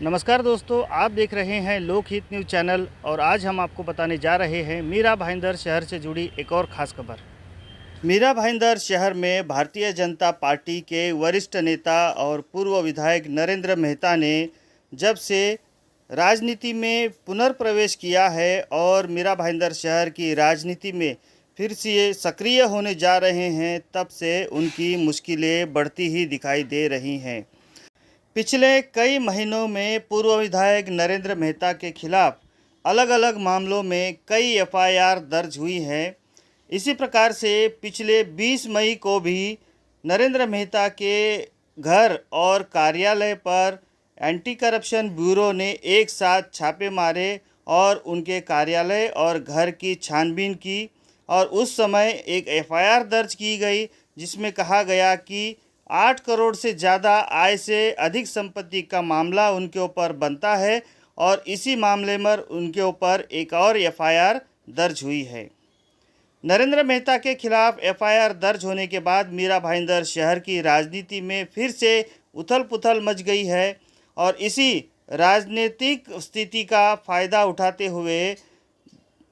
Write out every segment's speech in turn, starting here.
नमस्कार दोस्तों, आप देख रहे हैं लोकहित न्यूज़ चैनल और आज हम आपको बताने जा रहे हैं मीरा भाईंदर शहर से जुड़ी एक और ख़ास खबर। मीरा भाईंदर शहर में भारतीय जनता पार्टी के वरिष्ठ नेता और पूर्व विधायक नरेंद्र मेहता ने जब से राजनीति में पुनर्प्रवेश किया है और मीरा भाईंदर शहर की राजनीति में फिर से सक्रिय होने जा रहे हैं, तब से उनकी मुश्किलें बढ़ती ही दिखाई दे रही हैं। पिछले कई महीनों में पूर्व विधायक नरेंद्र मेहता के खिलाफ अलग अलग मामलों में कई एफआईआर दर्ज हुई हैं। इसी प्रकार से पिछले 20 मई को भी नरेंद्र मेहता के घर और कार्यालय पर एंटी करप्शन ब्यूरो ने एक साथ छापे मारे और उनके कार्यालय और घर की छानबीन की और उस समय एक एफआईआर दर्ज की गई, जिसमें कहा गया कि 8 करोड़ से ज़्यादा आय से अधिक संपत्ति का मामला उनके ऊपर बनता है और इसी मामले में उनके ऊपर एक और एफआईआर दर्ज हुई है। नरेंद्र मेहता के खिलाफ एफआईआर दर्ज होने के बाद मीरा भाईंदर शहर की राजनीति में फिर से उथल पुथल मच गई है और इसी राजनीतिक स्थिति का फ़ायदा उठाते हुए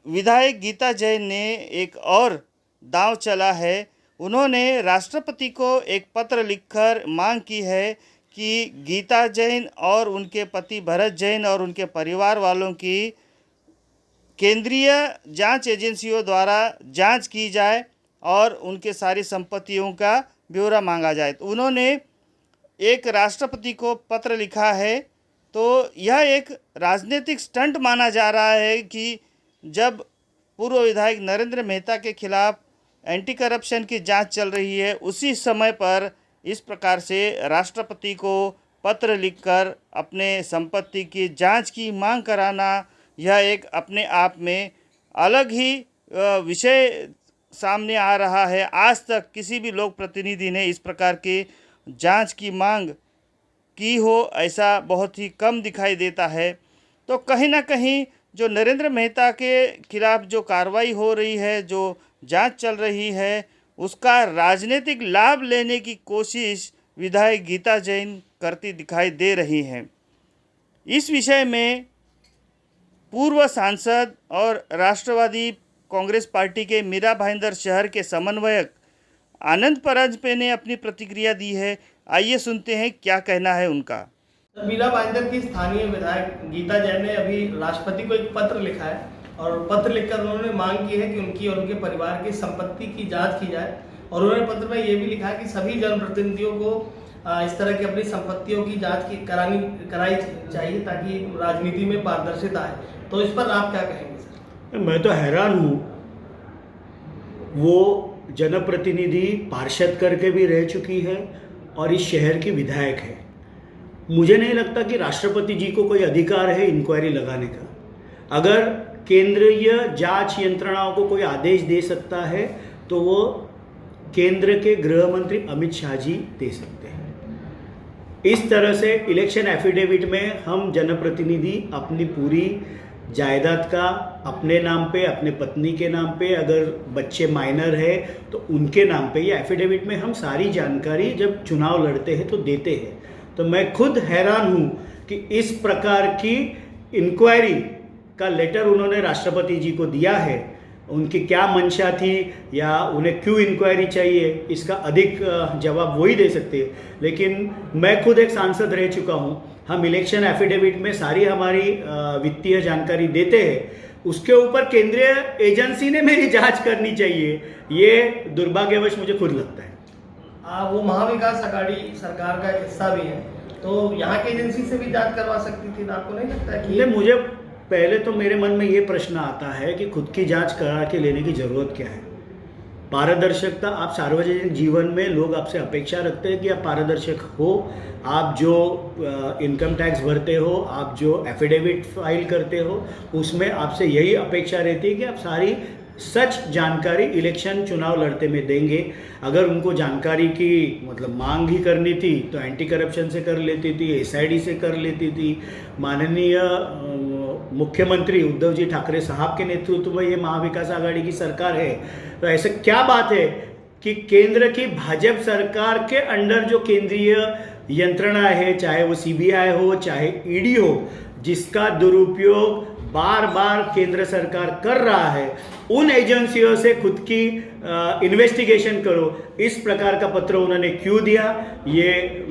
विधायक गीता जैन ने एक और दांव चला है। उन्होंने राष्ट्रपति को एक पत्र लिखकर मांग की है कि गीता जैन और उनके पति भरत जैन और उनके परिवार वालों की केंद्रीय जांच एजेंसियों द्वारा जांच की जाए और उनके सारी संपत्तियों का ब्यौरा मांगा जाए। तो उन्होंने एक राष्ट्रपति को पत्र लिखा है। तो यह एक राजनीतिक स्टंट माना जा रहा है कि जब पूर्व विधायक नरेंद्र मेहता के खिलाफ एंटी करप्शन की जांच चल रही है, उसी समय पर इस प्रकार से राष्ट्रपति को पत्र लिखकर अपने संपत्ति की जांच की मांग कराना, यह एक अपने आप में अलग ही विषय सामने आ रहा है। आज तक किसी भी लोक प्रतिनिधि ने इस प्रकार की जांच की मांग की हो, ऐसा बहुत ही कम दिखाई देता है। तो कहीं ना कहीं जो नरेंद्र मेहता के खिलाफ जो कार्रवाई हो रही है, जो जांच चल रही है, उसका राजनीतिक लाभ लेने की कोशिश विधायक गीता जैन करती दिखाई दे रही हैं। इस विषय में पूर्व सांसद और राष्ट्रवादी कांग्रेस पार्टी के मीरा भाईंदर शहर के समन्वयक आनंद परांजपे ने अपनी प्रतिक्रिया दी है। आइए सुनते हैं क्या कहना है उनका। मीरा भाईंदर की स्थानीय विधायक गीता जैन ने अभी राष्ट्रपति को एक पत्र लिखा है और पत्र लिखकर उन्होंने मांग की है कि उनकी और उनके परिवार की संपत्ति की जांच की जाए। और उन्होंने पत्र में ये भी लिखा है कि सभी जनप्रतिनिधियों को इस तरह की अपनी संपत्तियों की जांच कराई चाहिए ताकि राजनीति में पारदर्शिता आए। तो इस पर आप क्या कहेंगे सर? मैं तो हैरान हूँ। वो जनप्रतिनिधि पार्षद करके भी रह चुकी है और इस शहर की विधायक है। मुझे नहीं लगता कि राष्ट्रपति जी को कोई अधिकार है इंक्वायरी लगाने का। अगर केंद्रीय जांच यंत्रणाओं को कोई आदेश दे सकता है तो वो केंद्र के गृह मंत्री अमित शाह जी दे सकते हैं। इस तरह से इलेक्शन एफिडेविट में हम जनप्रतिनिधि अपनी पूरी जायदाद का अपने नाम पे, अपने पत्नी के नाम पे, अगर बच्चे माइनर है तो उनके नाम पे, ये एफिडेविट में हम सारी जानकारी जब चुनाव लड़ते हैं तो देते हैं। तो मैं खुद हैरान हूँ कि इस प्रकार की इंक्वायरी का लेटर उन्होंने राष्ट्रपति जी को दिया है। उनकी क्या मंशा थी या उन्हें क्यों इंक्वायरी चाहिए, इसका अधिक जवाब वही दे सकते हैं। लेकिन मैं खुद एक सांसद रह चुका हूँ। हम इलेक्शन एफिडेविट में सारी हमारी वित्तीय जानकारी देते हैं। उसके ऊपर केंद्रीय एजेंसी ने मेरी जांच करनी चाहिए, ये दुर्भाग्यवश मुझे खुद लगता है। वो महाविकास अघाड़ी सरकार का हिस्सा भी है, तो यहाँ की एजेंसी से भी जांच करवा सकती थी। आपको नहीं लगता कि मुझे पहले तो मेरे मन में ये प्रश्न आता है कि खुद की जांच करा के लेने की ज़रूरत क्या है? पारदर्शिता, आप सार्वजनिक जीवन में लोग आपसे अपेक्षा रखते हैं कि आप पारदर्शक हो। आप जो इनकम टैक्स भरते हो, आप जो एफिडेविट फाइल करते हो, उसमें आपसे यही अपेक्षा रहती है कि आप सारी सच जानकारी इलेक्शन चुनाव लड़ते में देंगे। अगर उनको जानकारी की मांग ही करनी थी तो एंटी करप्शन से कर लेती थी, एसआईडी से कर लेती थी। माननीय मुख्यमंत्री उद्धव जी ठाकरे साहब के नेतृत्व में ये महाविकास आघाड़ी की सरकार है। तो ऐसे क्या बात है कि केंद्र की भाजपा सरकार के अंडर जो केंद्रीय यंत्रणा है, चाहे वो सीबीआई हो चाहे ईडी हो, जिसका दुरुपयोग बार बार केंद्र सरकार कर रहा है, उन एजेंसियों से खुद की इन्वेस्टिगेशन करो। इस प्रकार का पत्र उन्होंने क्यों दिया, ये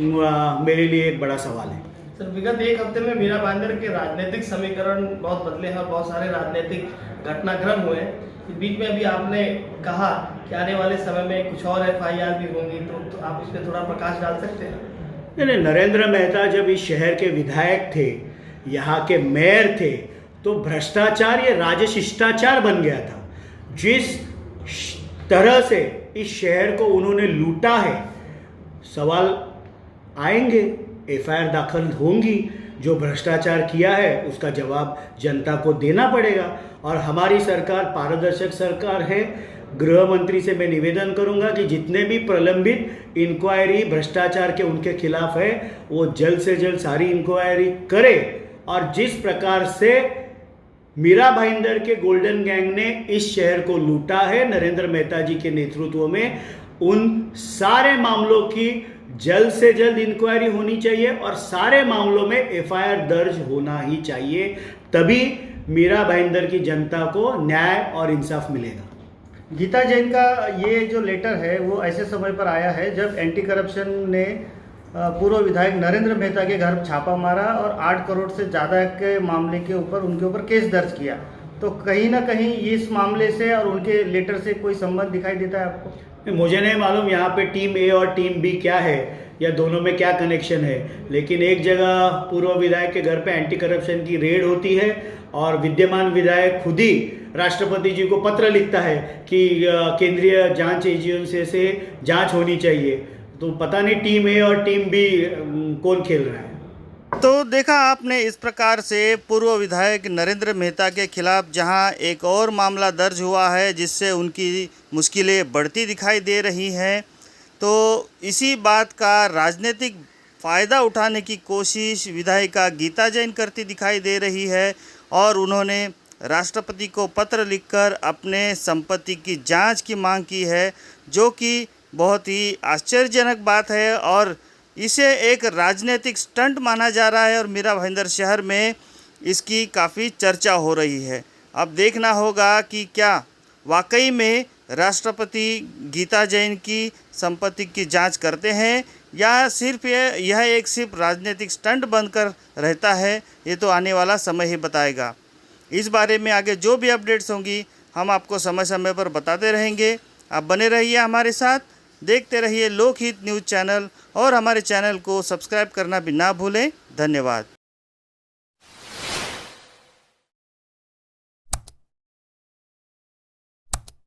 मेरे लिए एक बड़ा सवाल है। सर, विगत एक हफ्ते में मीरा भाईंदर के राजनीतिक समीकरण बहुत बदले हैं और बहुत सारे राजनीतिक घटनाक्रम हुए हैं। इस बीच में अभी आपने कहा कि आने वाले समय में कुछ और एफआईआर भी होंगी, तो आप इस पर थोड़ा प्रकाश डाल सकते हैं? नहीं, नरेंद्र मेहता जब इस शहर के विधायक थे, यहाँ के मेयर थे, तो भ्रष्टाचार ये राजशिष्टाचार बन गया था। जिस तरह से इस शहर को उन्होंने लूटा है, सवाल आएंगे, एफआईआर दाखिल होंगी। जो भ्रष्टाचार किया है उसका जवाब जनता को देना पड़ेगा। और हमारी सरकार पारदर्शक सरकार है। गृह मंत्री से मैं निवेदन करूंगा कि जितने भी प्रलंबित इंक्वायरी भ्रष्टाचार के उनके खिलाफ है, वो जल्द से जल्द सारी इंक्वायरी करे। और जिस प्रकार से मीरा भाईंदर के गोल्डन गैंग ने इस शहर को लूटा है नरेंद्र मेहता जी के नेतृत्व में, उन सारे मामलों की जल्द से जल्द इंक्वायरी होनी चाहिए और सारे मामलों में एफआईआर दर्ज होना ही चाहिए। तभी मीरा भाईंदर की जनता को न्याय और इंसाफ मिलेगा। गीता जैन का ये जो लेटर है वो ऐसे समय पर आया है जब एंटी करप्शन ने पूर्व विधायक नरेंद्र मेहता के घर छापा मारा और 8 करोड़ से ज़्यादा के मामले के ऊपर उनके ऊपर केस दर्ज किया। तो कहीं ना कहीं इस मामले से और उनके लेटर से कोई संबंध दिखाई देता है आपको? मुझे नहीं मालूम यहाँ पे टीम ए और टीम बी क्या है या दोनों में क्या कनेक्शन है, लेकिन एक जगह पूर्व विधायक के घर पे एंटी करप्शन की रेड होती है और विद्यमान विधायक खुद ही राष्ट्रपति जी को पत्र लिखता है कि केंद्रीय जांच एजेंसी से जांच होनी चाहिए। तो पता नहीं टीम ए और टीम बी कौन खेल रहा है। तो देखा आपने, इस प्रकार से पूर्व विधायक नरेंद्र मेहता के खिलाफ जहां एक और मामला दर्ज हुआ है जिससे उनकी मुश्किलें बढ़ती दिखाई दे रही हैं, तो इसी बात का राजनीतिक फ़ायदा उठाने की कोशिश विधायिका गीता जैन करती दिखाई दे रही है। और उन्होंने राष्ट्रपति को पत्र लिखकर अपने संपत्ति की जांच की मांग की है, जो कि बहुत ही आश्चर्यजनक बात है और इसे एक राजनीतिक स्टंट माना जा रहा है और मीरा भाईंदर शहर में इसकी काफ़ी चर्चा हो रही है। अब देखना होगा कि क्या वाकई में राष्ट्रपति गीता जैन की संपत्ति की जांच करते हैं या सिर्फ यह एक सिर्फ राजनीतिक स्टंट बनकर रहता है। ये तो आने वाला समय ही बताएगा। इस बारे में आगे जो भी अपडेट्स होंगी हम आपको समय समय पर बताते रहेंगे। आप बने रहिए हमारे साथ, देखते रहिए लोकहित न्यूज़ चैनल और हमारे चैनल को सब्सक्राइब करना भी ना भूलें। धन्यवाद।